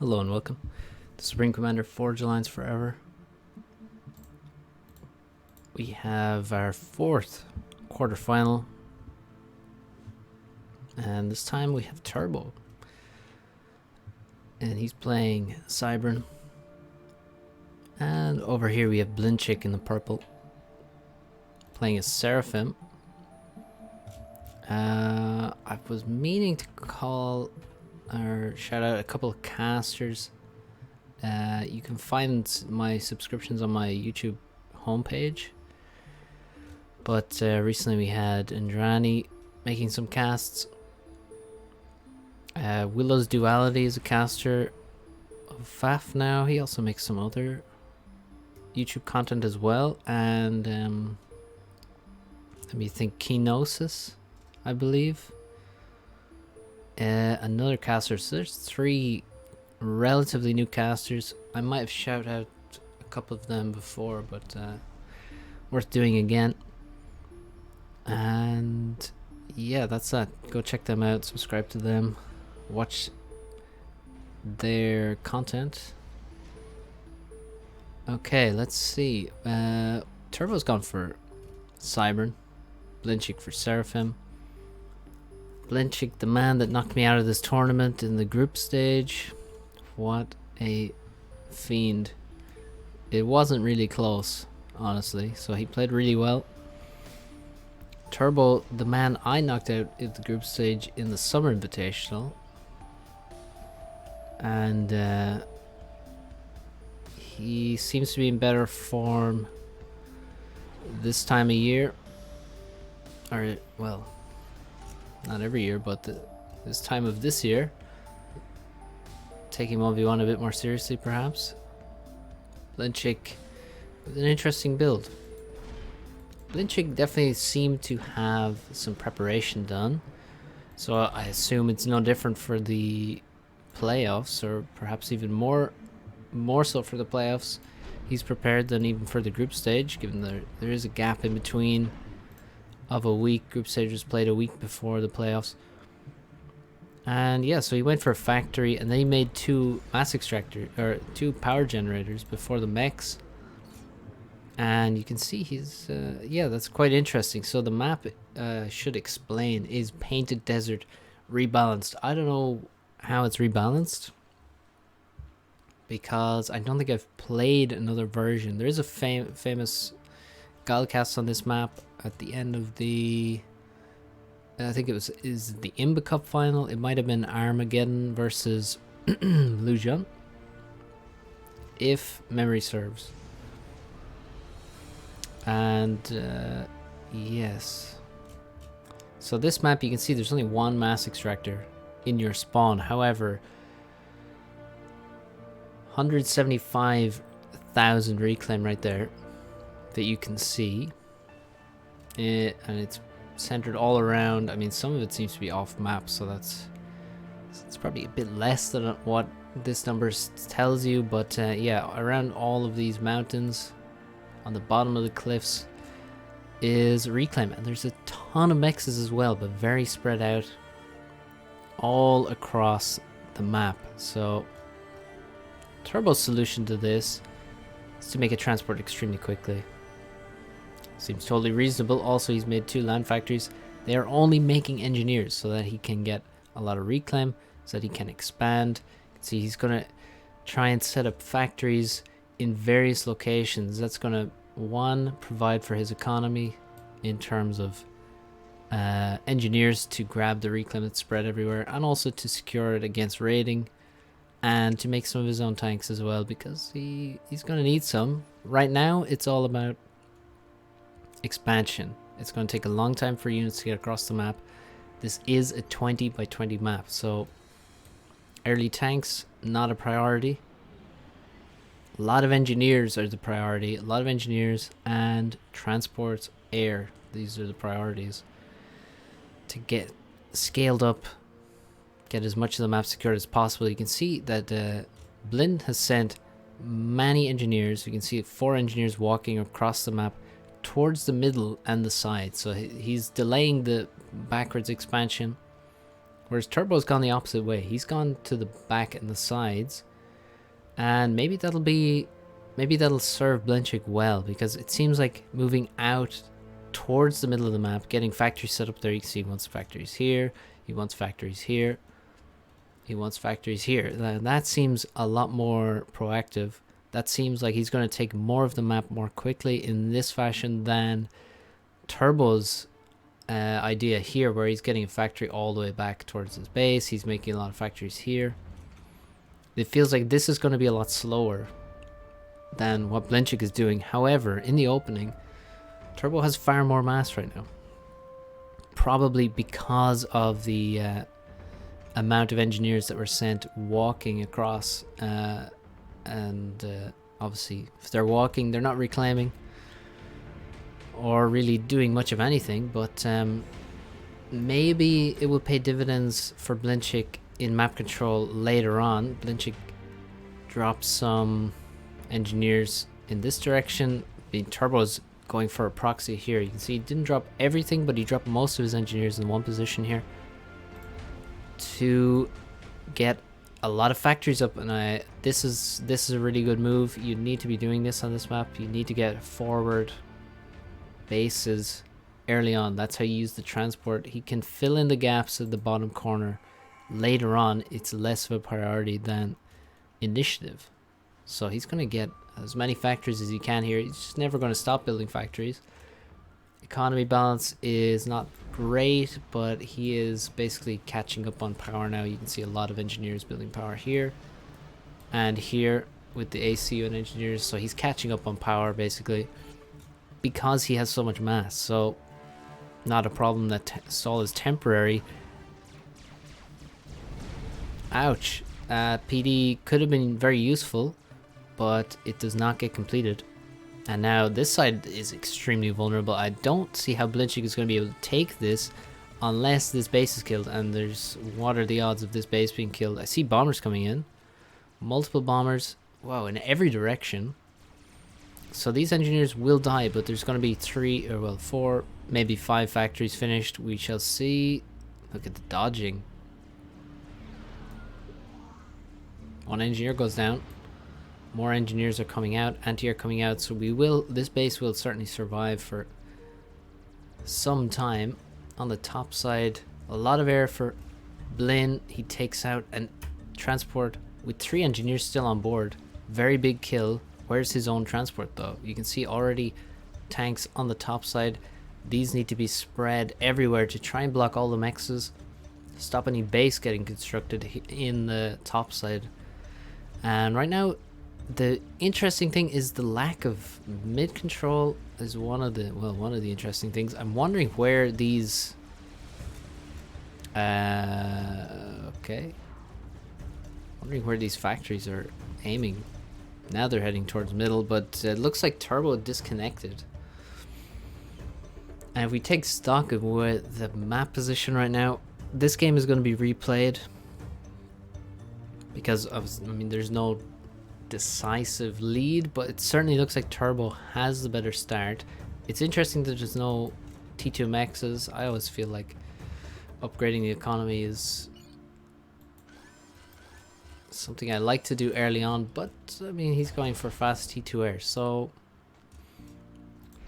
Hello and welcome to Supreme Commander Forge Alliance Forever. We have our fourth quarterfinal, and this time we have Turbo, and he's playing Cybern. And over here we have Blinchik in the purple, playing as Seraphim. I was meaning to call or shout out a couple of casters. You can find my subscriptions on my YouTube homepage. But recently we had Indrani making some casts. Willow's Duality is a caster of FAF now. He also makes some other YouTube content as well. And let me think, Kenosis, I believe. Another caster. So there's three relatively new casters. I might have shouted out a couple of them before, but worth doing again. And yeah, that's that. Go check them out, subscribe to them, watch their content. Okay, let's see. Turbo's gone for Cybern, Blinchik for Seraphim. Blinchik, the man that knocked me out of this tournament in the group stage. What a fiend. It wasn't really close, honestly, so he played really well. Turbo, the man I knocked out at the group stage in the Summer Invitational. And he seems to be in better form this time of year. Or, well, not every year, but this time of this year. Taking 1v1 a bit more seriously, perhaps. Blinchik with an interesting build. Blinchik definitely seemed to have some preparation done, so I assume it's no different for the playoffs, or perhaps even more so for the playoffs. He's prepared than even for the group stage, given there is a gap in between of a week. Group stage was played a week before the playoffs. And yeah, so he went for a factory, and then he made two two power generators before the mechs. And you can see he's, yeah, that's quite interesting. So the map, should explain, is Painted Desert rebalanced. I don't know how it's rebalanced, because I don't think I've played another version. There is a famous Galcast on this map at the end of the, I think is the Imba Cup final. It might have been Armageddon versus Lujan, if memory serves. And yes, so this map, you can see there's only one mass extractor in your spawn. However, 175,000 reclaim right there that you can see, and it's centered all around. I mean, some of it seems to be off map, so it's probably a bit less than what this number tells you, but yeah, around all of these mountains on the bottom of the cliffs is reclaim, and there's a ton of mexes as well, but very spread out all across the map. So Turbo's solution to this is to make it transport extremely quickly. Seems totally reasonable. Also, he's made two land factories. They are only making engineers so that he can get a lot of reclaim, so that he can expand. You can see he's gonna try and set up factories in various locations. That's gonna, one, provide for his economy in terms of engineers to grab the reclaim that's spread everywhere, and also to secure it against raiding, and to make some of his own tanks as well, because he's gonna need some. Right now, it's all about expansion. It's going to take a long time for units to get across the map. This is a 20 by 20 map, so early tanks, not a priority. A lot of engineers are the priority. A lot of engineers and transport air. These are the priorities to get scaled up, get as much of the map secured as possible. You can see that Blind has sent many engineers. You can see 4 engineers walking across the map towards the middle and the side, so he's delaying the backwards expansion, whereas Turbo's gone the opposite way. He's gone to the back and the sides, And maybe that'll serve Blinchik well, because it seems like moving out towards the middle of the map, getting factories set up there. You can see he wants factories here, he wants factories here, he wants factories here. That seems a lot more proactive. That seems like he's going to take more of the map more quickly in this fashion than Turbo's idea here, where he's getting a factory all the way back towards his base. He's making a lot of factories here. It feels like this is going to be a lot slower than what Blinchik is doing. However, in the opening, Turbo has far more mass right now. Probably because of the amount of engineers that were sent walking across. Obviously, if they're walking, they're not reclaiming or really doing much of anything. But maybe it will pay dividends for Blinchik in map control later on. Blinchik drops some engineers in this direction. Turbo's going for a proxy here. You can see he didn't drop everything, but he dropped most of his engineers in one position here to get a lot of factories up. And this is a really good move. You need to be doing this on this map. You need to get forward bases early on. That's how you use the transport. He can fill in the gaps at the bottom corner later on. It's less of a priority than initiative. So he's going to get as many factories as he can here. He's just never going to stop building factories. Economy balance is not great, but he is basically catching up on power now. You can see a lot of engineers building power here and here with the ACU and engineers. So he's catching up on power basically because he has so much mass. So not a problem. That stall is temporary. Ouch. PD could have been very useful, but it does not get completed. And now this side is extremely vulnerable. I don't see how Blinchik is going to be able to take this unless this base is killed. And what are the odds of this base being killed? I see bombers coming in. Multiple bombers. Wow, in every direction. So these engineers will die, but there's going to be 4, maybe 5 factories finished. We shall see. Look at the dodging. One engineer goes down. More engineers are coming out, anti-air coming out, so this base will certainly survive for some time. On the top side, a lot of air for Blin. He takes out and transport with 3 engineers still on board. Very big kill. Where's his own transport though? You can see already tanks on the top side. These need to be spread everywhere to try and block all the mexes, stop any base getting constructed in the top side. And right now, the interesting thing is the lack of mid control is one of the interesting things. I'm wondering where these wondering where these factories are aiming. Now they're heading towards middle, but it looks like Turbo disconnected. And if we take stock of where the map position right now, this game is going to be replayed because there's no decisive lead, but it certainly looks like Turbo has the better start. It's interesting that there's no T2 mexes. I always feel like upgrading the economy is something I like to do early on, but he's going for fast T2 air. So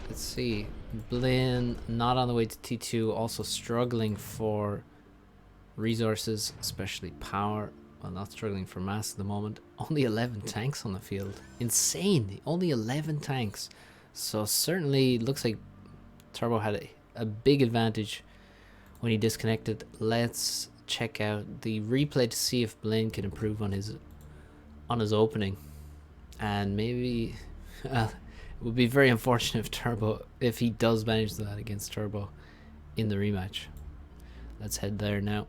let's see. Blin not on the way to T2, also struggling for resources, especially power. Well, not struggling for mass at the moment. Only 11 tanks on the field. Insane. Only 11 tanks. So certainly looks like Turbo had a big advantage when he disconnected. Let's check out the replay to see if Blin can improve on his opening. And maybe it would be very unfortunate if he does manage that against Turbo in the rematch. Let's head there now.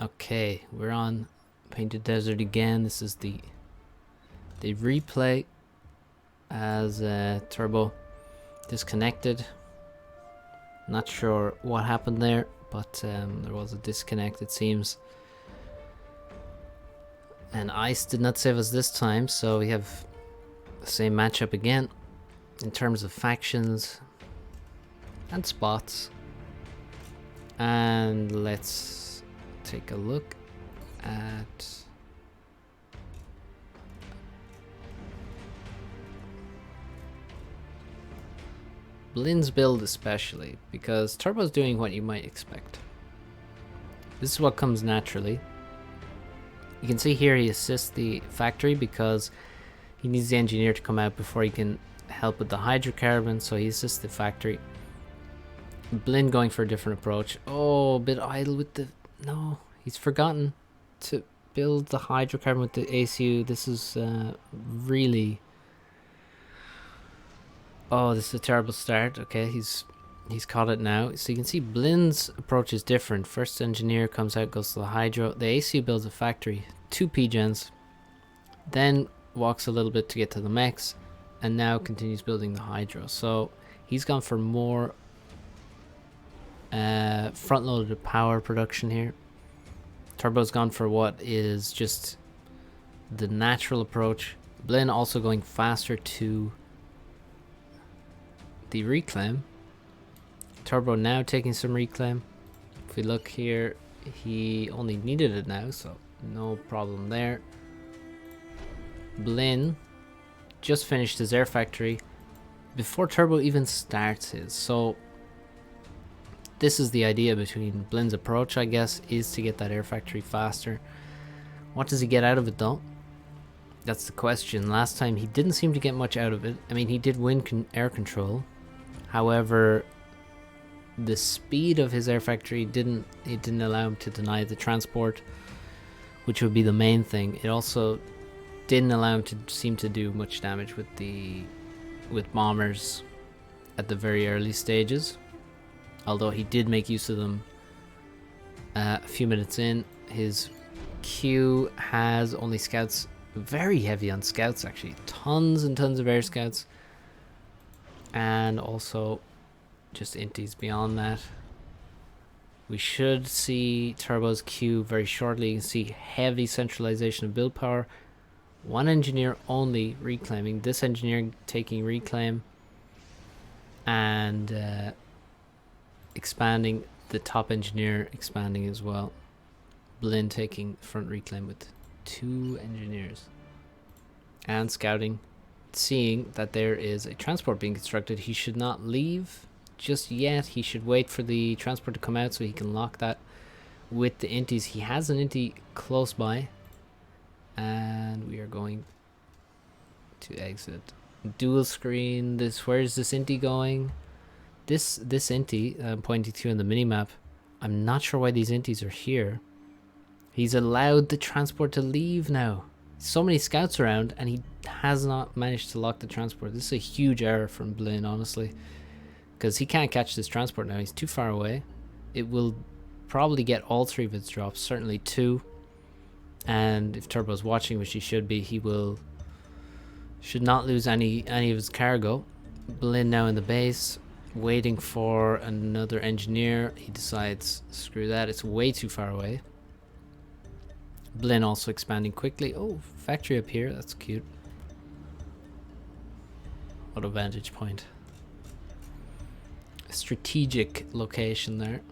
Okay, we're on Painted Desert again. This is the replay as Turbo disconnected. Not sure what happened there, but there was a disconnect, it seems. And Ice did not save us this time, so we have the same matchup again. in terms of factions and spots. And let's take a look at Blin's build, especially because Turbo's doing what you might expect. This is what comes naturally. You can see here he assists the factory because he needs the engineer to come out before he can help with the hydrocarbon, so he assists the factory. Blin going for a different approach. Oh, a bit idle with the... No, he's forgotten to build the hydrocarbon with the ACU. This is really... Oh, this is a terrible start. Okay, he's caught it now. So you can see Blin's approach is different. First engineer comes out, goes to the hydro. The ACU builds a factory, 2 P-gens, then walks a little bit to get to the mechs, and now continues building the hydro. So he's gone for more front-loaded power production here. Turbo's gone for what is just the natural approach. Blin also going faster to the reclaim. Turbo now taking some reclaim. If we look here, he only needed it now, so no problem there. Blin just finished his air factory before Turbo even starts his. So this is the idea between Blin's approach, I guess, is to get that air factory faster. What does he get out of it though? That's the question. Last time he didn't seem to get much out of it. I mean, he did win air control. However, the speed of his air factory didn't allow him to deny the transport, which would be the main thing. It also didn't allow him to seem to do much damage with bombers at the very early stages, although he did make use of them a few minutes in. His Q has only scouts, very heavy on scouts actually, tons and tons of air scouts, and also just inties beyond that. We should see Turbo's Q very shortly. You can see heavy centralization of build power. 1 engineer only reclaiming. This engineer taking reclaim and expanding. The top engineer expanding as well. Blin taking front reclaim with 2 engineers. And scouting, seeing that there is a transport being constructed. He should not leave just yet. He should wait for the transport to come out so he can lock that with the inties. He has an intie close by, and we are going to exit. Dual screen. Where is this intie going? This intie I'm pointing to in the minimap. I'm not sure why these inties are here. He's allowed the transport to leave now. So many scouts around, and he has not managed to lock the transport. This is a huge error from Blin, honestly, because he can't catch this transport now. He's too far away. It will probably get all 3 of its drops, certainly 2. And if Turbo's watching, which he should be, he should not lose any of his cargo. Blin now in the base, waiting for another engineer. He decides, screw that, it's way too far away. Blin also expanding quickly. Oh, factory up here, that's cute. What a vantage point. A strategic location there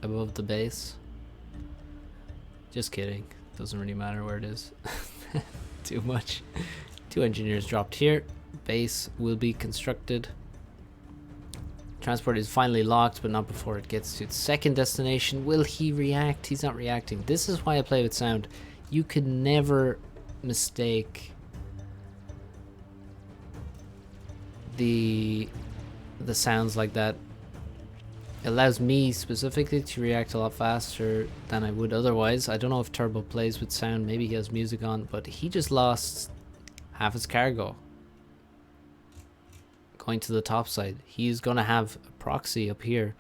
above the base. Just kidding, doesn't really matter where it is. Too much. 2 engineers dropped here. Base will be constructed. Transport is finally locked, but not before it gets to its second destination. Will he react? He's not reacting. This is why I play with sound. You can never mistake the sounds like that. It allows me specifically to react a lot faster than I would otherwise. I don't know if Turbo plays with sound. Maybe he has music on, but he just lost half his cargo going to the top side. He's going to have a proxy up here,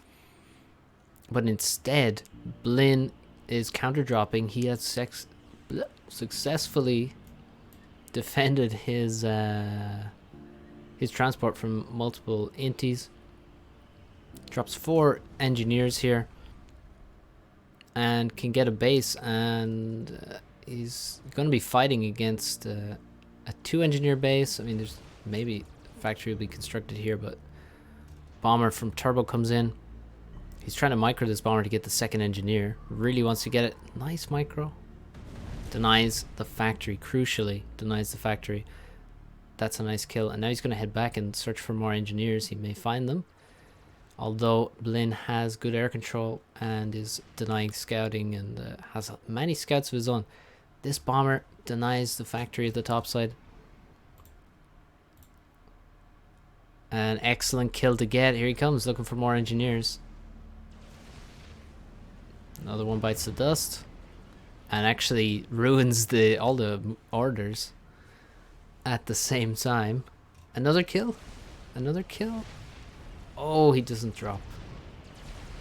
but instead Blin is counter dropping. He has successfully defended his transport from multiple inties. Drops 4 engineers here and can get a base, and he's going to be fighting against a 2 engineer base. I mean, there's maybe factory will be constructed here, but bomber from Turbo comes in. He's trying to micro this bomber to get the second engineer. Really wants to get it. Nice micro. Denies the factory, crucially. Denies the factory. That's a nice kill. And now he's going to head back and search for more engineers. He may find them. Although Blin has good air control and is denying scouting and has many scouts of his own. This bomber denies the factory at the top side. An excellent kill to get. Here he comes, looking for more engineers. Another one bites the dust. And actually ruins all the orders at the same time. Another kill. Another kill. Oh, he doesn't drop.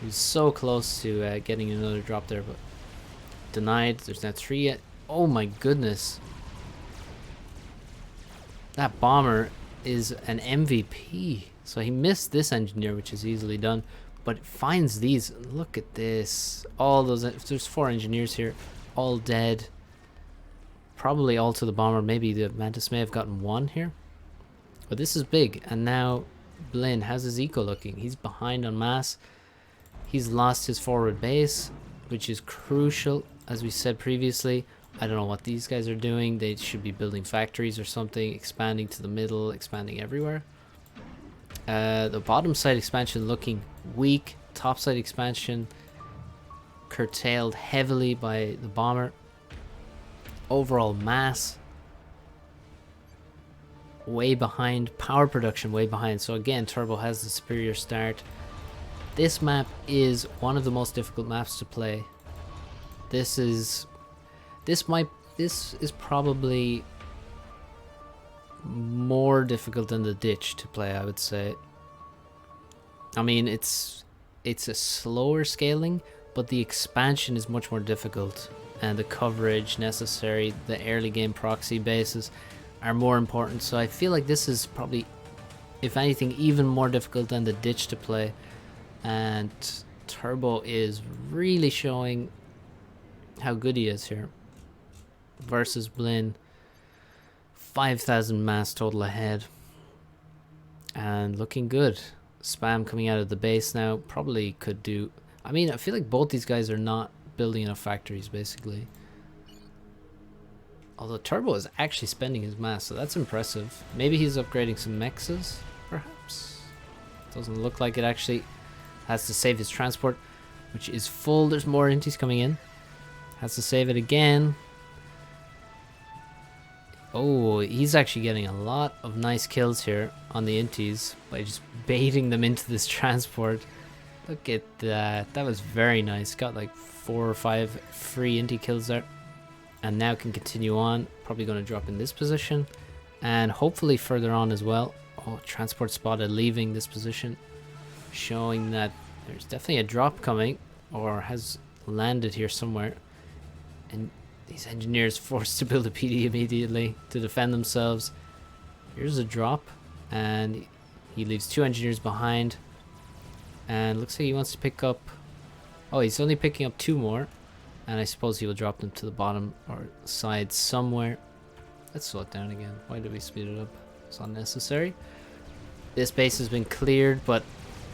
He was so close to getting another drop there, but denied. There's now 3 yet. Oh my goodness. That bomber is an MVP. So he missed this engineer, which is easily done, but it finds these. Look at this. All those. There's 4 engineers here, all dead. Probably all to the bomber. Maybe the Mantis may have gotten 1 here, but this is big. And now Blin, how's his eco looking? He's behind on mass. He's lost his forward base, which is crucial, as we said previously. I don't know what these guys are doing. They should be building factories or something, expanding to the middle, expanding everywhere. The bottom side expansion looking weak. Top side expansion curtailed heavily by the bomber. Overall mass way behind. Power production way behind. So again, Turbo has the superior start. This map is one of the most difficult maps to play. This is probably more difficult than the ditch to play, I would say. I mean, it's a slower scaling, but the expansion is much more difficult, and the coverage necessary, the early game proxy bases are more important. So I feel like this is probably, if anything, even more difficult than the ditch to play. And Turbo is really showing how good he is here versus Blin. 5,000 mass total ahead and looking good. Spam coming out of the base now. Probably could do, I mean, I feel like both these guys are not building enough factories basically, although Turbo is actually spending his mass, so that's impressive. Maybe he's upgrading some mexas perhaps. Doesn't look like it. Actually has to save his transport, which is full. There's more inties coming in. Has to save it again. Oh, he's actually getting a lot of nice kills here on the inties by just baiting them into this transport. Look at that. That was very nice. Got like 4 or 5 free intie kills there. And now can continue on. Probably going to drop in this position. And hopefully further on as well. Oh, transport spotted leaving this position. Showing that there's definitely a drop coming. Or has landed here somewhere. And these engineers forced to build a PD immediately to defend themselves. Here's a drop, and he leaves 2 engineers behind. And looks like he wants to pick up. Oh, he's only picking up 2 more, and I suppose he will drop them to the bottom or side somewhere. Let's slow it down again. Why did we speed it up? It's unnecessary. This base has been cleared, but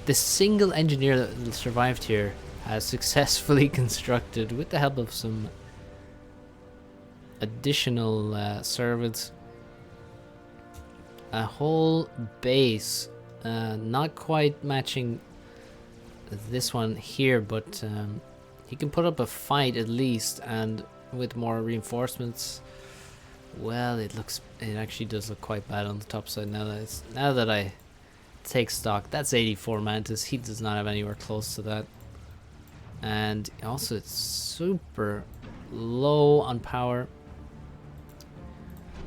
the single engineer that survived here has successfully constructed, with the help of some additional servants, a whole base, not quite matching this one here, but he can put up a fight at least, and with more reinforcements, well, it actually does look quite bad on the top side now that I take stock. That's 84 Mantis. He does not have anywhere close to that, and also it's super low on power.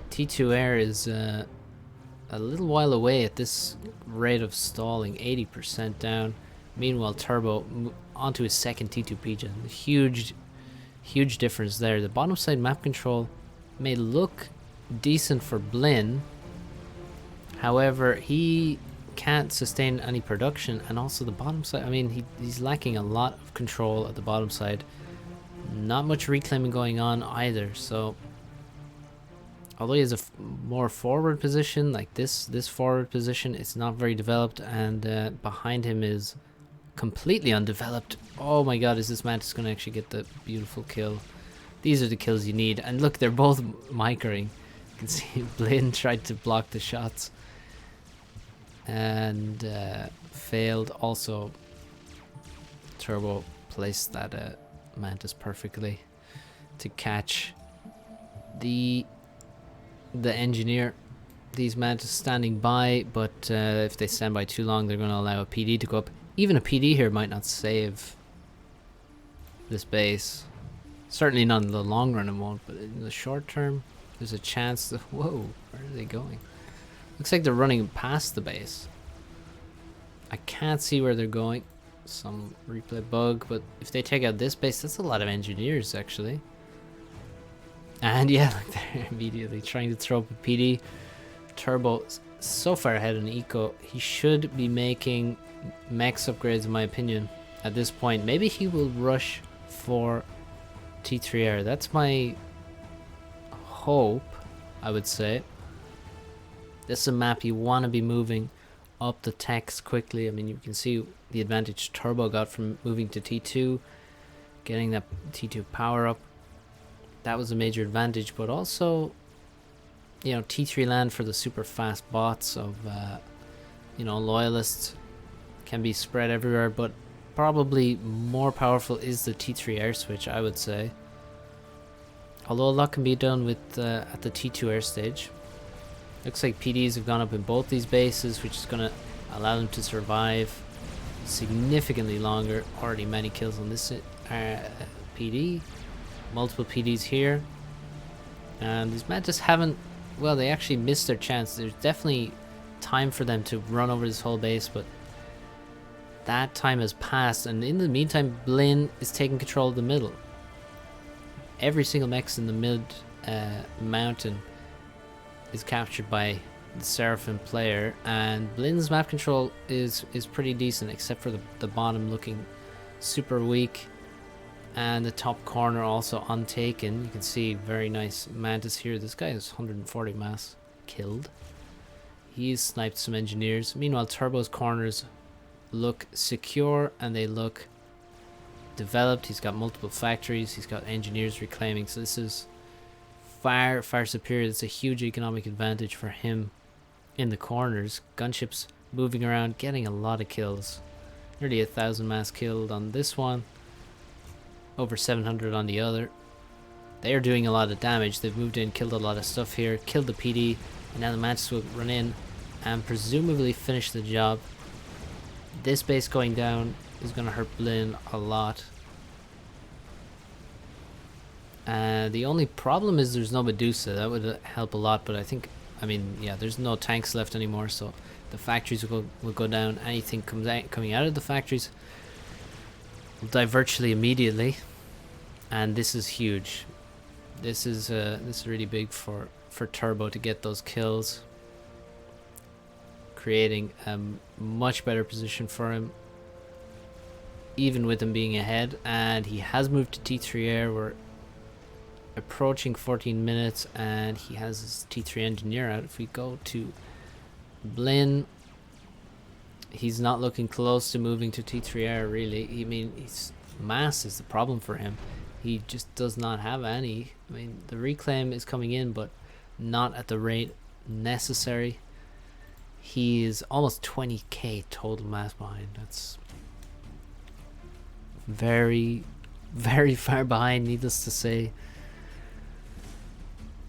T2 Air is a little while away at this rate of stalling, 80% down. Meanwhile, Turbo onto his second T2P gen. Huge difference there. The bottom side map control may look decent for Blin. However, he can't sustain any production, and also the bottom side, I mean, he's lacking a lot of control at the bottom side. Not much reclaiming going on either, so although he has a more forward position, like this forward position, it's not very developed, and behind him is completely undeveloped. Oh my god, is this Mantis going to actually get the beautiful kill? These are the kills you need. And look, they're both microing. You can see Blin tried to block the shots and failed. Also, Turbo placed that Mantis perfectly to catch the engineer. These Mantis standing by, but if they stand by too long, they're going to allow a PD to go up. Even a PD here might not save this base. Certainly not in the long run it won't, but in the short term, there's a chance that... Whoa, where are they going? Looks like they're running past the base. I can't see where they're going. Some replay bug, but if they take out this base, that's a lot of engineers, actually. And yeah, like they're immediately trying to throw up a PD. Turbo so far ahead in eco. He should be making max upgrades, in my opinion, at this point. Maybe he will rush for T3R. That's my hope, I would say. This is a map you want to be moving up the techs quickly. I mean, you can see the advantage Turbo got from moving to T2, getting that T2 power up. That was a major advantage, but also, you know, T3 land for the super fast bots of, you know, loyalists can be spread everywhere, but probably more powerful is the T3 air switch, I would say. Although a lot can be done with at the T2 air stage. Looks like PDs have gone up in both these bases, which is going to allow them to survive significantly longer. Already many kills on this PD. Multiple PDs here. And these Mantis haven't... Well, they actually missed their chance. There's definitely time for them to run over this whole base, but that time has passed. And in the meantime, Blin is taking control of the middle. Every single mech in the mid mountain is captured by the Seraphim player, and Blin's map control is pretty decent, except for the bottom looking super weak, and the top corner also untaken. You can see very nice Mantis here. This guy has 140 mass killed. He's sniped some engineers. Meanwhile, Turbo's corners look secure and they look developed. He's got multiple factories. He's got engineers reclaiming. So this is far superior. It's a huge economic advantage for him in the corners. Gunships moving around, getting a lot of kills. Nearly 1,000 mass killed on this one. Over 700 on the other. They are doing a lot of damage. They've moved in, killed a lot of stuff here, killed the PD, and now the Mantis will run in and presumably finish the job. This base going down is going to hurt Blin a lot. The only problem is there's no Medusa. That would help a lot, but I mean, yeah, there's no tanks left anymore, so the factories will go down. Anything coming out of the factories will die virtually immediately, and this is huge. This is really big for Turbo to get those kills, creating a much better position for him, even with him being ahead. And he has moved to T3 air. We're approaching 14 minutes, and he has his T3 engineer out. If we go to Blin, he's not looking close to moving to T3 air, really. I mean, mass is the problem for him. He just does not have any. I mean, the reclaim is coming in, but not at the rate necessary. He is almost 20k total mass behind. That's very far behind, needless to say.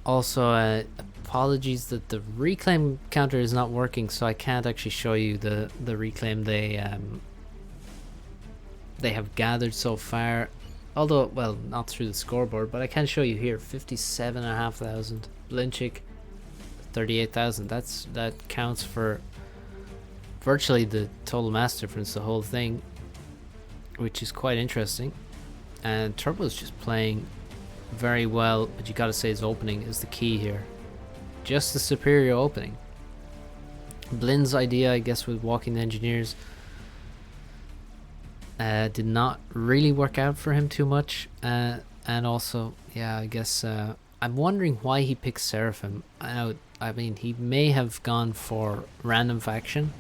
Also, apologies that the reclaim counter is not working, so I can't actually show you the reclaim they have gathered so far. Although, well, not through the scoreboard, but I can show you here. 57,500. Blinchik, 38,000. That counts for virtually the total mass difference, the whole thing, which is quite interesting. And Turbo's just playing very well, but you gotta say his opening is the key here. Just the superior opening. Blin's idea, I guess, with walking the engineers did not really work out for him too much, and also, yeah, I guess I'm wondering why he picked Seraphim. I mean, he may have gone for random faction.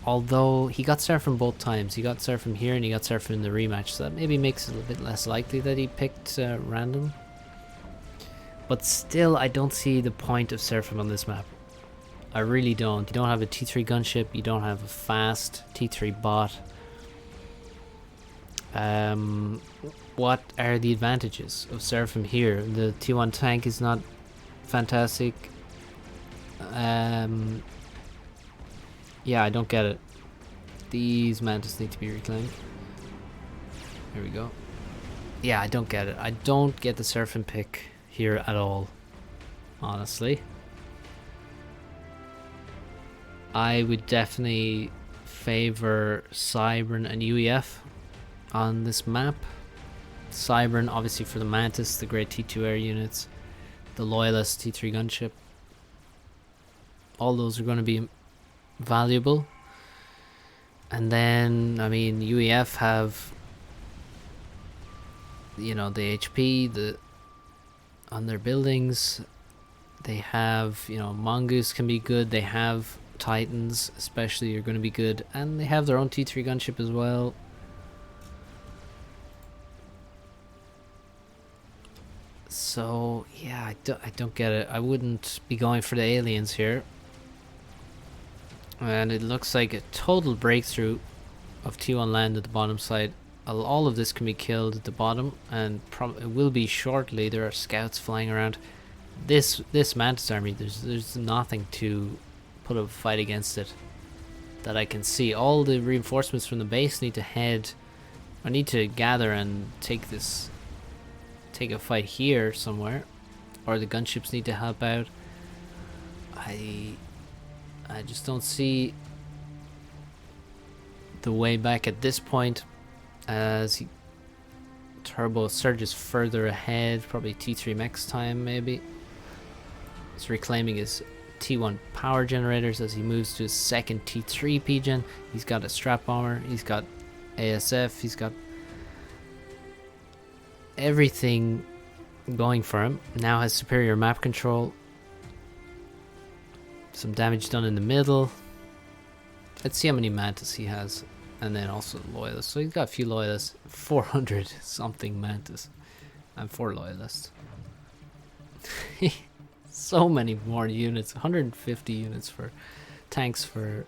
Although he got Seraphim both times. He got Seraphim here and he got Seraphim in the rematch. So that maybe makes it a bit less likely that he picked random. But still, I don't see the point of Seraphim on this map. I really don't. You don't have a T3 gunship. You don't have a fast T3 bot. What are the advantages of Seraphim here? The T1 tank is not fantastic. Yeah, I don't get it. These mantis need to be reclaimed. Here we go. Yeah, I don't get it. I don't get the Seraphim pick here at all, honestly. I would definitely favor Cybern and UEF on this map. Cybern obviously for the Mantis, the great T2 air units, the Loyalist T3 gunship. All those are going to be valuable. And then, I mean, UEF have, you know, the HP on their buildings. They have, you know, Mongoose can be good. They have Titans, especially, are going to be good. And they have their own T3 gunship as well. So, yeah, I don't get it. I wouldn't be going for the aliens here. And it looks like a total breakthrough of T1 land at the bottom side. All of this can be killed at the bottom, and it will be shortly. There are scouts flying around. This Mantis army, there's nothing to put a fight against it that I can see. All the reinforcements from the base need to gather and take a fight here somewhere, or the gunships need to help out. I just don't see the way back at this point, as Turbo surges further ahead, probably T3 max time maybe. He's reclaiming his T1 power generators as he moves to his second T3 PGen. He's got a strap bomber, he's got ASF, he's got everything going for him. Now has superior map control. Some damage done in the middle. Let's see how many Mantis he has. And then also Loyalists. So he's got a few Loyalists. 400 something Mantis. And 4 Loyalists. So many more units. 150 units for tanks for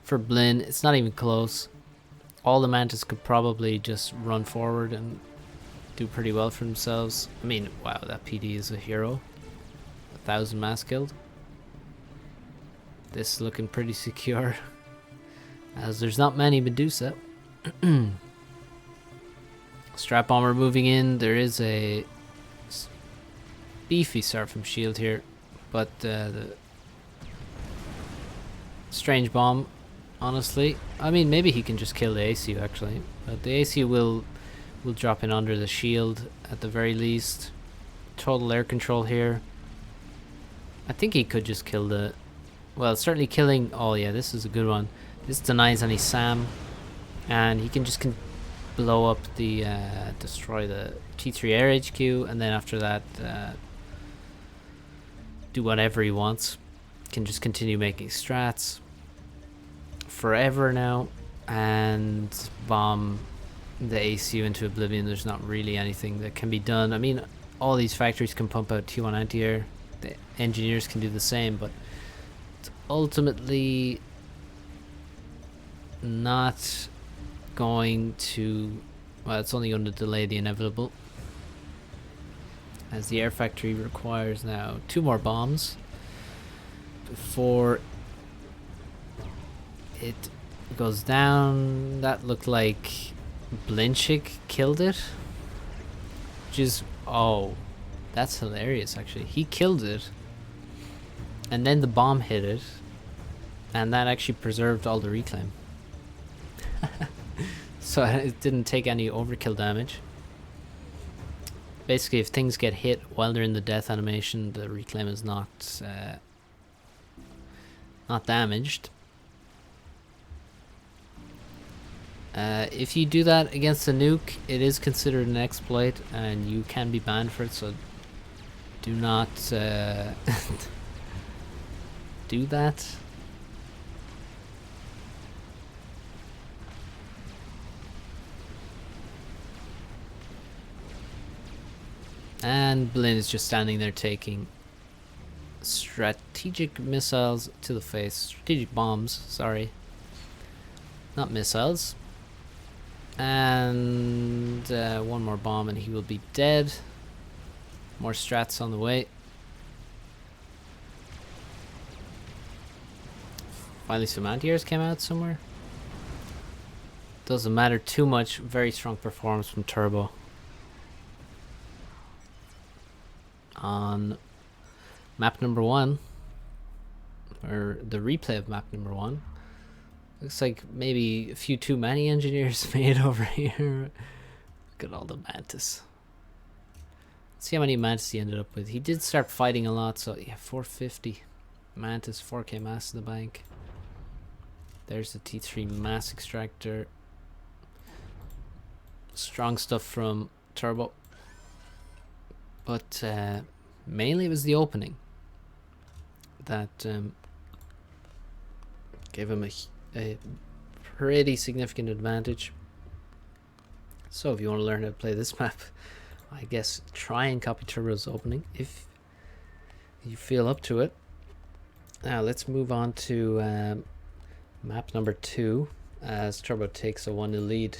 Blin. It's not even close. All the Mantis could probably just run forward and do pretty well for themselves. I mean, wow, that PD is a hero. 1,000 mass killed. This is looking pretty secure, as there's not many Medusa. Strap bomber moving in. There is a beefy Seraphim shield here, but the strange bomb, honestly, I mean, maybe he can just kill the ACU actually, but the ACU will drop in under the shield at the very least. Total air control here. I think he could just kill the, well, certainly killing, oh yeah, this is a good one. This denies any SAM, and he can just blow up the, destroy the T3 air HQ, and then after that, do whatever he wants. Can just continue making strats forever now, and bomb the ACU into oblivion. There's not really anything that can be done. I mean, all these factories can pump out T1 anti-air. The engineers can do the same, but it's ultimately not going to, well, it's only going to delay the inevitable, as the air factory requires now 2 more bombs before it goes down. That looked like Blinchik killed it, which is, oh, that's hilarious actually. He killed it and then the bomb hit it, and that actually preserved all the reclaim. So it didn't take any overkill damage. Basically, if things get hit while they're in the death animation, the reclaim is not damaged. If you do that against a nuke, it is considered an exploit and you can be banned for it, so Do not do that. And Blin is just standing there taking strategic missiles to the face. Strategic bombs, sorry. Not missiles. And one more bomb and he will be dead. More strats on the way. Finally some anti-airs came out somewhere. Doesn't matter too much. Very strong performance from Turbo. On map number 1. Or the replay of map number 1. Looks like maybe a few too many engineers made over here. Look at all the Mantis. Let's see how many Mantis he ended up with. He did start fighting a lot, so yeah, 450 Mantis, 4k mass in the bank. There's the T3 mass extractor. Strong stuff from Turbo. But mainly it was the opening that gave him a pretty significant advantage. So if you want to learn how to play this map, I guess try and copy Turbo's opening if you feel up to it. Now let's move on to map number 2 as Turbo takes a 1-0 lead.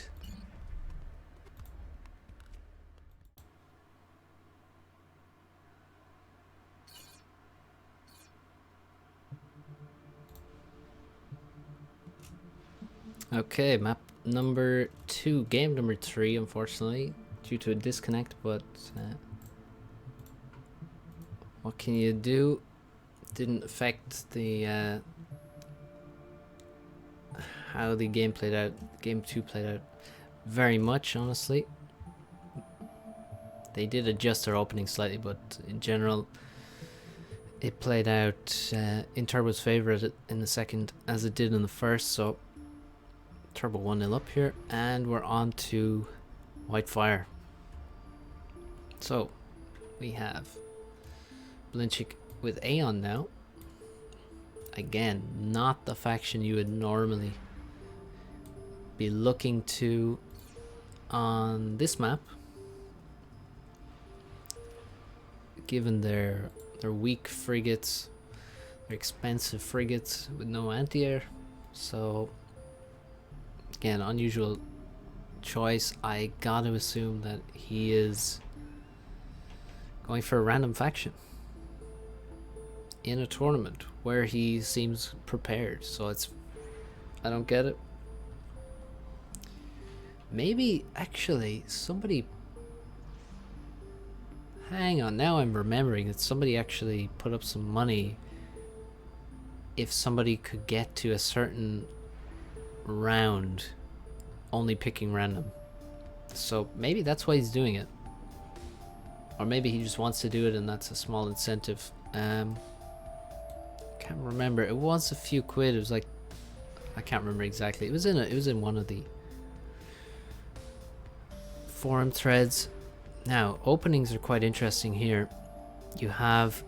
Okay, map number 2, game number 3, unfortunately, due to a disconnect, but what can you do? Didn't affect the how the game played out. Game 2 played out very much, honestly. They did adjust their opening slightly, but in general, it played out in Turbo's favor in the second as it did in the first, so Turbo 1-0 up here, and we're on to White Fire. So we have Blinchik with Aeon now. Again, not the faction you would normally be looking to on this map, given their weak frigates, their expensive frigates with no anti-air. So again, unusual choice. I gotta assume that he is going for a random faction in a tournament where he seems prepared. So I don't get it. Maybe actually somebody, hang on, now I'm remembering that somebody actually put up some money if somebody could get to a certain round only picking random. So maybe that's why he's doing it, or maybe he just wants to do it and that's a small incentive. Can't remember. It was a few quid. It was like, I can't remember exactly. It was in one of the forum threads. Now openings are quite interesting here. You have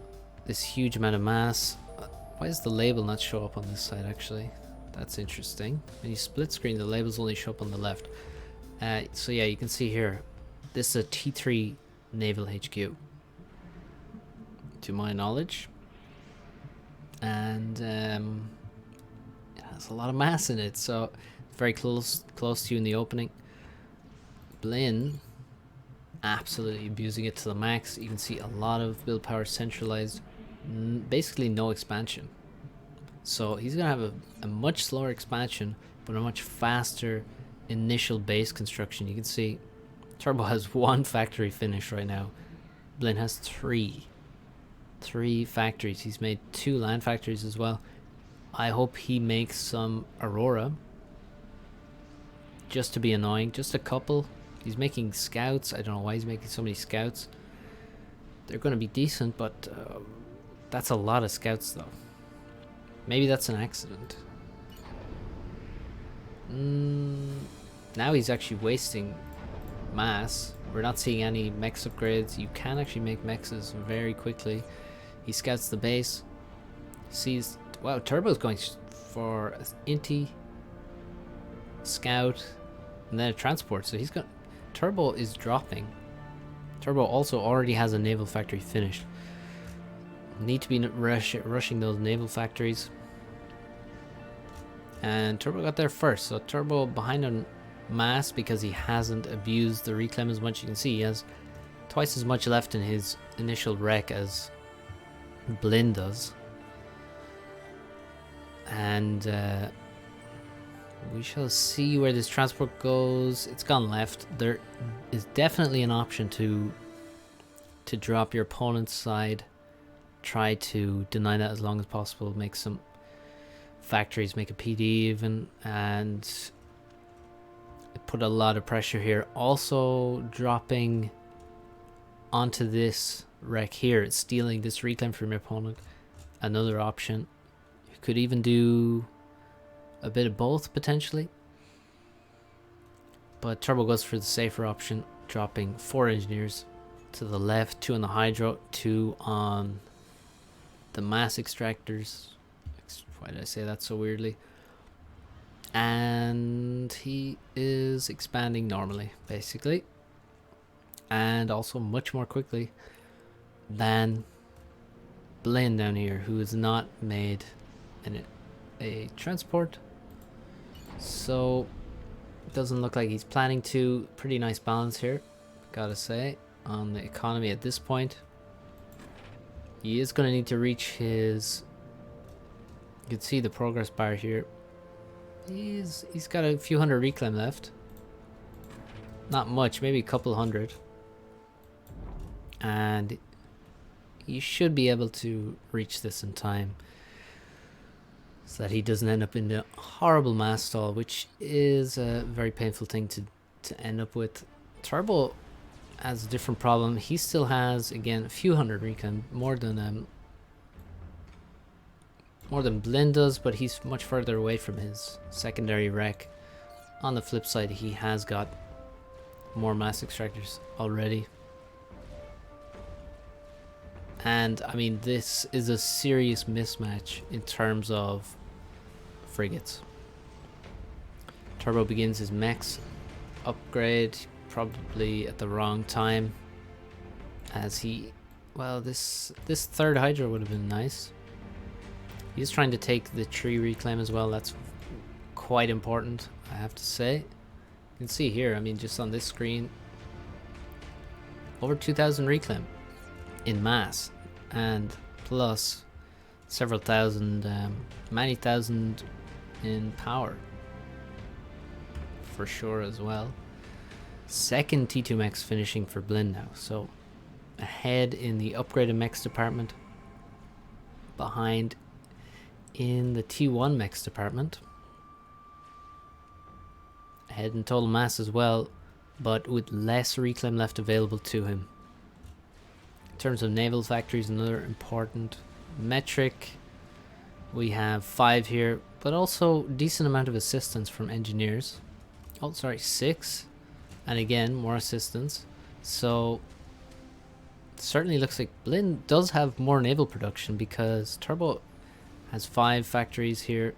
this huge amount of mass. Why does the label not show up on this side actually? That's interesting. When you split screen, the labels only show up on the left. So yeah, you can see here, this is a T3 Naval HQ, to my knowledge. And it has a lot of mass in it, so very close to you in the opening. Blin absolutely abusing it to the max. You can see a lot of build power centralized, basically no expansion. So he's gonna have a much slower expansion, but a much faster initial base construction. You can see Turbo has 1 factory finish right now. Blin has 3 factories. He's made 2 land factories as well. I hope he makes some Aurora, just to be annoying. Just a couple. He's making scouts. I don't know why he's making so many scouts. They're going to be decent, but that's a lot of scouts though. Maybe that's an accident. Now he's actually wasting mass. We're not seeing any mechs upgrades. You can actually make mechs very quickly. He scouts the base. Sees, wow, Turbo's going for an Inti, scout, and then a transport. So he's got, Turbo is dropping. Turbo also already has a naval factory finished. Need to be rushing those naval factories. And Turbo got there first. So Turbo behind on mass because he hasn't abused the reclaim as much. You can see he has twice as much left in his initial wreck as Blin does. And we shall see where this transport goes. It's gone left. There is definitely an option to drop your opponent's side. Try to deny that as long as possible. Make some factories, make a PD even, and put a lot of pressure here. Also dropping onto this wreck here. It's stealing this reclaim from your opponent. Another option. You could even do a bit of both potentially, but Turbo goes for the safer option, dropping 4 engineers to the left, 2 on the hydro, 2 on the mass extractors. Why did I say that so weirdly? And he is expanding normally basically, and also much more quickly than Blin down here, who has not made a transport. So it doesn't look like he's planning to. Pretty nice balance here, gotta say, on the economy at this point. He is going to need to reach his, you can see the progress bar here. He's got a few hundred reclaim left. Not much, maybe a couple hundred. And he should be able to reach this in time, so that he doesn't end up in a horrible mass stall, which is a very painful thing to end up with. Turbo has a different problem. He still has, again, a few hundred reclaim, more than Blin does, but he's much further away from his secondary wreck. On the flip side, he has got more mass extractors already. And I mean, this is a serious mismatch in terms of frigates. Turbo begins his mechs upgrade probably at the wrong time, as he, well, this third hydra would have been nice. He's trying to take the tree reclaim as well. That's quite important, I have to say. You can see here, I mean, just on this screen, over 2,000 reclaim in mass, and plus several thousand, many thousand in power for sure as well. Second T2 mechs finishing for Blin now, so ahead in the upgraded mechs department, behind in the T1 mechs department, ahead in total mass as well, but with less reclaim left available to him. In terms of naval factories, another important metric, we have 5 here, but also decent amount of assistance from engineers. Oh, sorry, 6, and again more assistance. So certainly looks like Blin does have more naval production, because Turbo has 5 factories here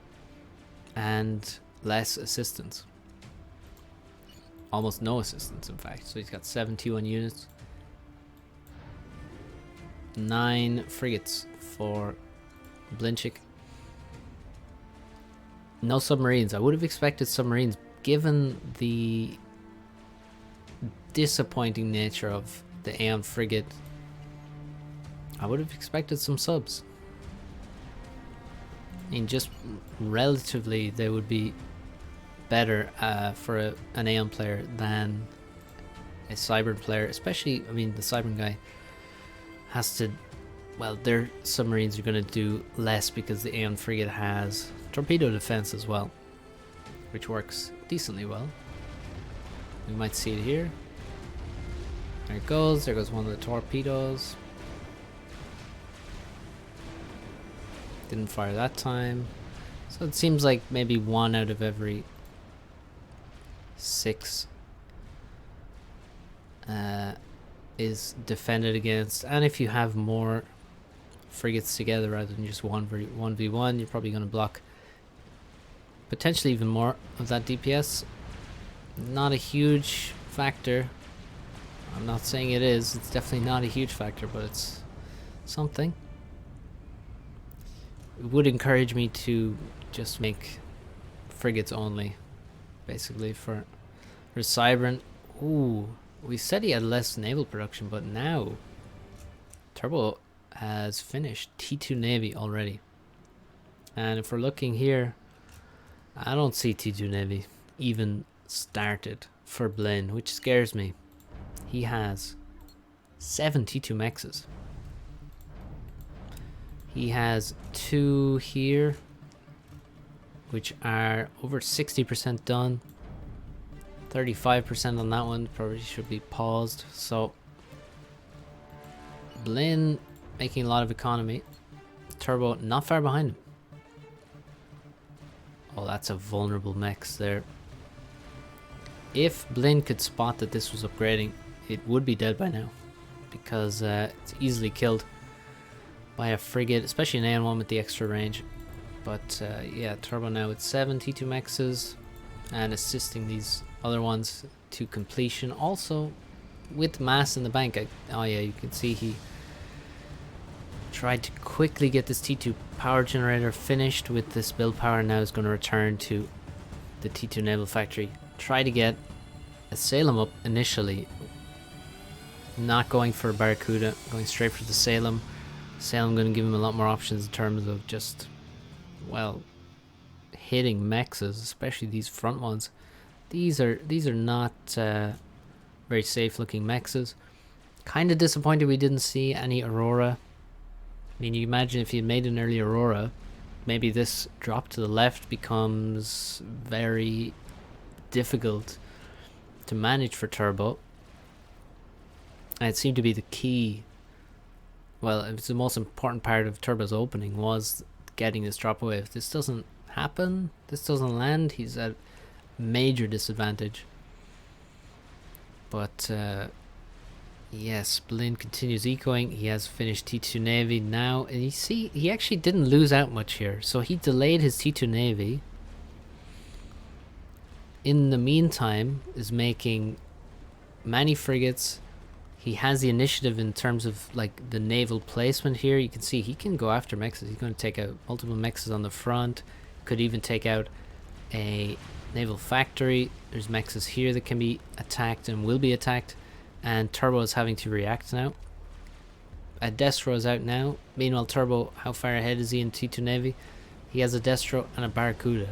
and less assistance. Almost no assistance, in fact. So he's got 71 units. 9 frigates for Blinchik. No submarines. I would have expected submarines, given the disappointing nature of the Aeon frigate. I would have expected some subs. I mean, just relatively, they would be better for an Aeon player than a Cybern player. Especially, I mean, the Cybern guy has to, well, their submarines are going to do less because the Aeon frigate has torpedo defense as well, which works decently well. We might see it here. There it goes. There goes one of the torpedoes. Didn't fire that time. So it seems like maybe 1 out of every 6 is defended against, and if you have more frigates together rather than just 1v1, you're probably going to block potentially even more of that DPS. Not a huge factor. I'm not saying it is. It's definitely not a huge factor, but it's something. It would encourage me to just make frigates only, basically, for Cybrant. Ooh, we said he had less naval production, but now Turbo has finished T2 Navy already. And if we're looking here, I don't see T2 Navy even started for Blin, which scares me. He has 7 T2 mexes. He has 2 here, which are over 60% done. 35% on that one, probably should be paused. So Blin making a lot of economy. Turbo not far behind him. Oh, that's a vulnerable mex there. If Blin could spot that this was upgrading, it would be dead by now, because it's easily killed by a frigate, especially an AN1 with the extra range. But yeah, Turbo now with 7 T2 mexes and assisting these other ones to completion. Also with mass in the bank. Oh yeah, you can see he tried to quickly get this T2 power generator finished with this build power. Now is going to return to the T2 naval factory. Try to get a Salem up initially. Not going for a Barracuda, going straight for the Salem. Salem going to give him a lot more options in terms of just, well, hitting mexes, especially these front ones. These are not very safe looking mexes. Kind of disappointed we didn't see any Aurora. I mean, you imagine if he had made an early Aurora, maybe this drop to the left becomes very difficult to manage for Turbo. And it seemed to be the key. Well, it's the most important part of Turbo's opening was getting this drop away. If this doesn't happen, this doesn't land, he's at major disadvantage. But yes, Blin continues ecoing. He has finished T2 Navy now, and you see he actually didn't lose out much here. So he delayed his T2 Navy. In the meantime, is making many frigates. He has the initiative in terms of like the naval placement here. You can see he can go after mexes. He's going to take out multiple mexes on the front. Could even take out a naval factory. There's mexes here that can be attacked and will be attacked. And Turbo is having to react now. A Destro is out now. Meanwhile, Turbo, how far ahead is he in T2 Navy? He has a Destro and a Barracuda.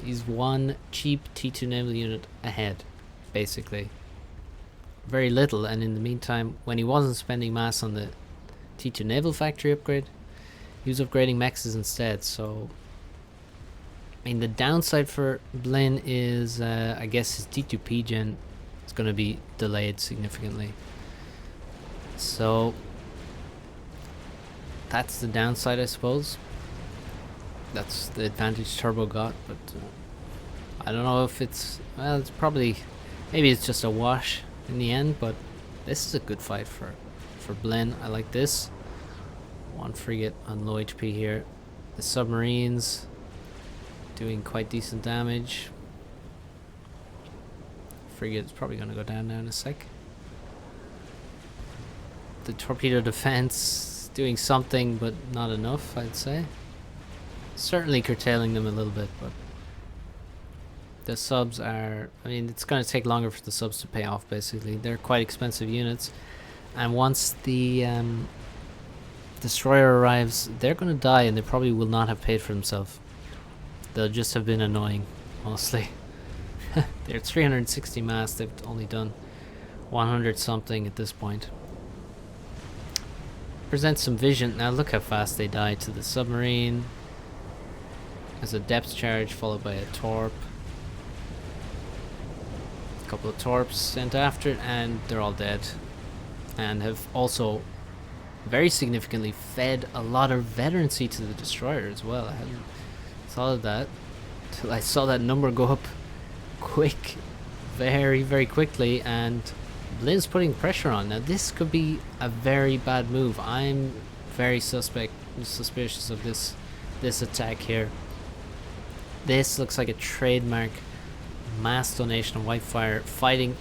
He's one cheap T2 naval unit ahead, basically. Very little, and in the meantime, when he wasn't spending mass on the T2 naval factory upgrade, he was upgrading mexes instead. So, I mean, the downside for Blin is, I guess, his T2P gen is going to be delayed significantly. So, that's the downside, I suppose. That's the advantage Turbo got, but I don't know if it's, well, it's probably, maybe it's just a wash in the end, but this is a good fight for Blin. I like this. One frigate on low HP here. The submarines doing quite decent damage. Frigate is probably going to go down now in a sec. The torpedo defense doing something, but not enough, I'd say. Certainly curtailing them a little bit, but the subs are, I mean, it's going to take longer for the subs to pay off, basically. They're quite expensive units, and once the destroyer arrives, they're going to die, and they probably will not have paid for themselves. They'll just have been annoying, mostly. They're 360 mass, they've only done 100 something at this point. Presents some vision. Now look how fast they die to the submarine. There's a depth charge followed by a torp. A couple of torps sent after it, and they're all dead. And have also very significantly fed a lot of veterancy to the destroyer as well. I hadn't thought of that till I saw that number go up quick, very quickly, and Blin's putting pressure on. Now this could be a very bad move. I'm very suspicious of this attack here. This looks like a trademark mass donation of Whitefire fighting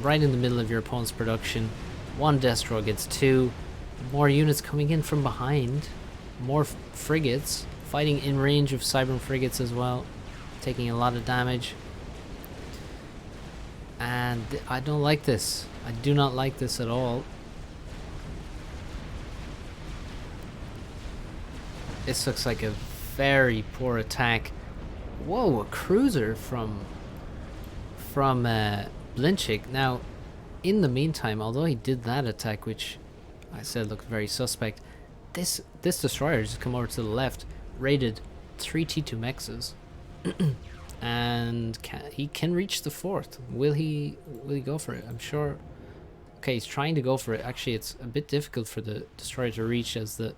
right in the middle of your opponent's production. One Destro against two. More units coming in from behind. More frigates fighting in range of Cybern frigates as well, taking a lot of damage. And I don't like this. I do not like this at all. This looks like a very poor attack. Whoa, a cruiser from Blinchik. Now, in the meantime, although he did that attack, which I said looked very suspect, this destroyer just come over to the left, raided 3 T2 mexes, and he can reach the 4th. Will he go for it? I'm sure. Okay, he's trying to go for it. Actually, it's a bit difficult for the destroyer to reach as the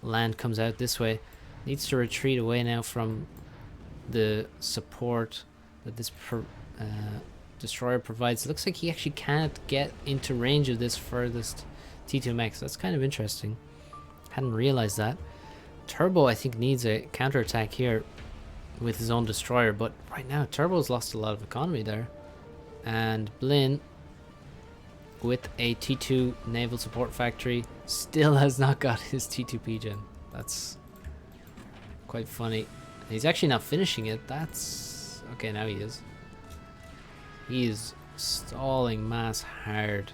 land comes out this way. Needs to retreat away now from the support that this destroyer provides. It looks like he actually can't get into range of this furthest T2 mex. That's kind of interesting. Hadn't realized that. Turbo, I think, needs a counterattack here with his own destroyer, but right now Turbo's lost a lot of economy there. And Blin, with a T2 naval support factory, still has not got his T2 PGen. That's quite funny. He's actually not finishing it. That's okay. Now he is. He is stalling mass hard.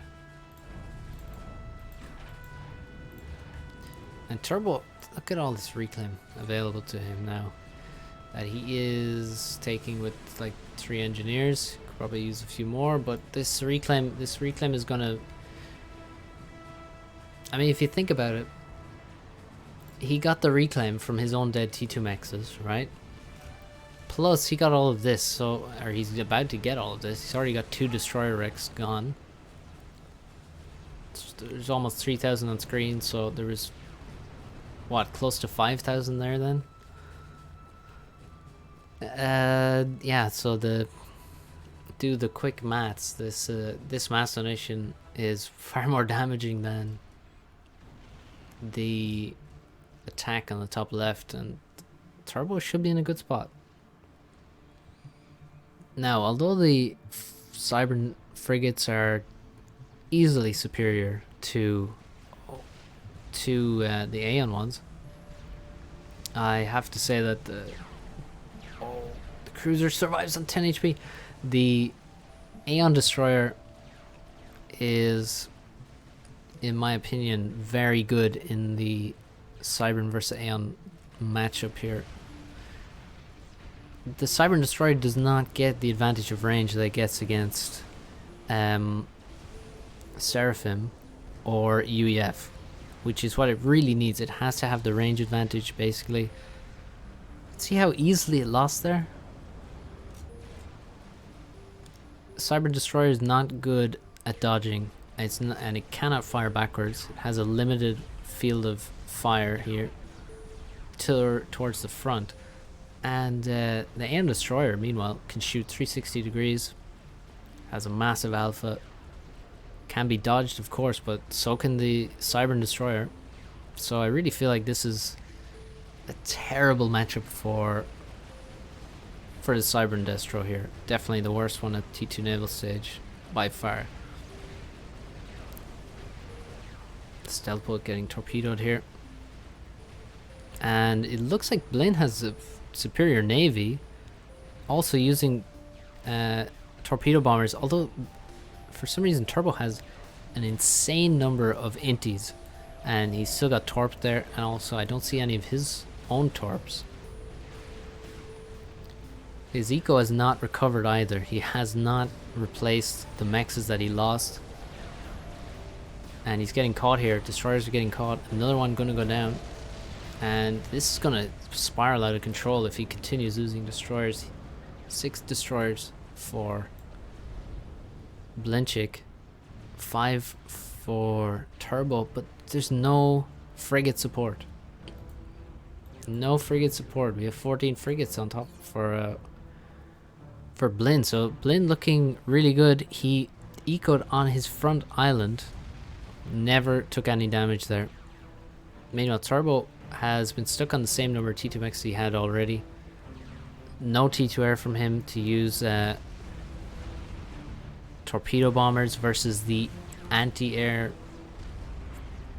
And Turbo, look at all this reclaim available to him now that he is taking with like 3 engineers. Could probably use a few more, but this reclaim is gonna, I mean, if you think about it, he got the reclaim from his own dead T2 mexes, right? Plus he got all of this, so, or he's about to get all of this. He's already got 2 destroyer wrecks gone. There's almost 3,000 on screen, so there was what, close to 5,000 there then? Yeah, so do the quick maths. This mass donation is far more damaging than the attack on the top left, and Turbo should be in a good spot. Now, although the Cyber frigates are easily superior to the Aeon ones, I have to say that the cruiser survives on 10 HP. The Aeon destroyer is, in my opinion, very good in the Cybern versus Aeon matchup here. The Cybern destroyer does not get the advantage of range that it gets against Seraphim or UEF, which is what it really needs. It has to have the range advantage, basically. See how easily it lost there? Cyber Destroyer is not good at dodging. It's not, and it cannot fire backwards. It has a limited field of fire here towards the front. And the Aeon Destroyer, meanwhile, can shoot 360 degrees. Has a massive alpha. Can be dodged, of course, but so can the Cyber Destroyer. So I really feel like this is a terrible matchup for the Cyber Destro here. Definitely the worst one at T2 naval stage by far. Stealth boat getting torpedoed here. And it looks like Blin has a superior navy, also using torpedo bombers, although for some reason Turbo has an insane number of inties, and he's still got torp there, and also I don't see any of his own torps. His eco has not recovered either. He has not replaced the mexes that he lost, and he's getting caught here. Destroyers are getting caught. Another one gonna go down, and this is gonna spiral out of control if he continues losing destroyers. 6 destroyers for Blinchik, 5 for Turbo, but there's no frigate support. No frigate support. We have 14 frigates on top for Blin. So Blin looking really good. He ecoed on his front island. Never took any damage there. Meanwhile, Turbo has been stuck on the same number of T2 mechs he had already. No T2 air from him to use torpedo bombers versus the anti-air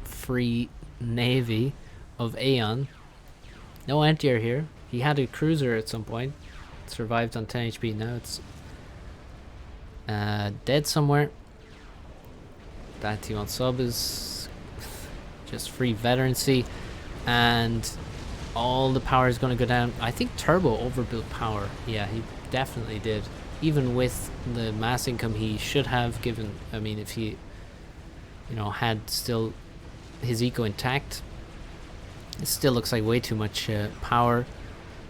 free navy of Aeon. No anti-air here. He had a cruiser at some point. Survived on 10 HP. Now it's dead somewhere. That T1 sub is just free veterancy, and all the power is going to go down. I think Turbo overbuilt power. Yeah, he definitely did. Even with the mass income he should have given. I mean, if he, you know, had still his eco intact, it still looks like way too much power.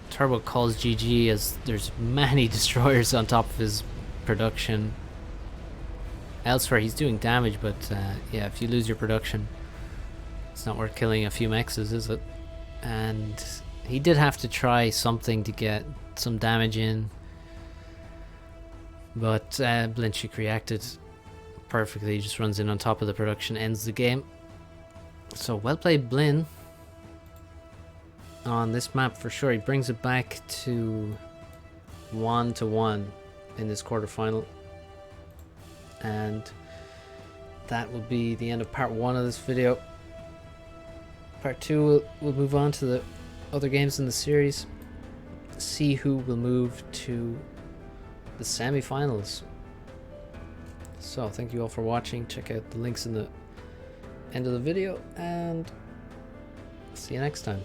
Turbo calls GG as there's many destroyers on top of his production. Elsewhere he's doing damage, but yeah, if you lose your production, it's not worth killing a few mexes, is it? And he did have to try something to get some damage in, but Blinchik reacted perfectly. He just runs in on top of the production, ends the game. So well played, Blin, on this map for sure. He brings it back to 1-1 in this quarterfinal. And that will be the end of part 1 of this video. Part 2 we'll move on to the other games in the series, see who will move to the semi-finals. So thank you all for watching. Check out the links in the end of the video, and see you next time.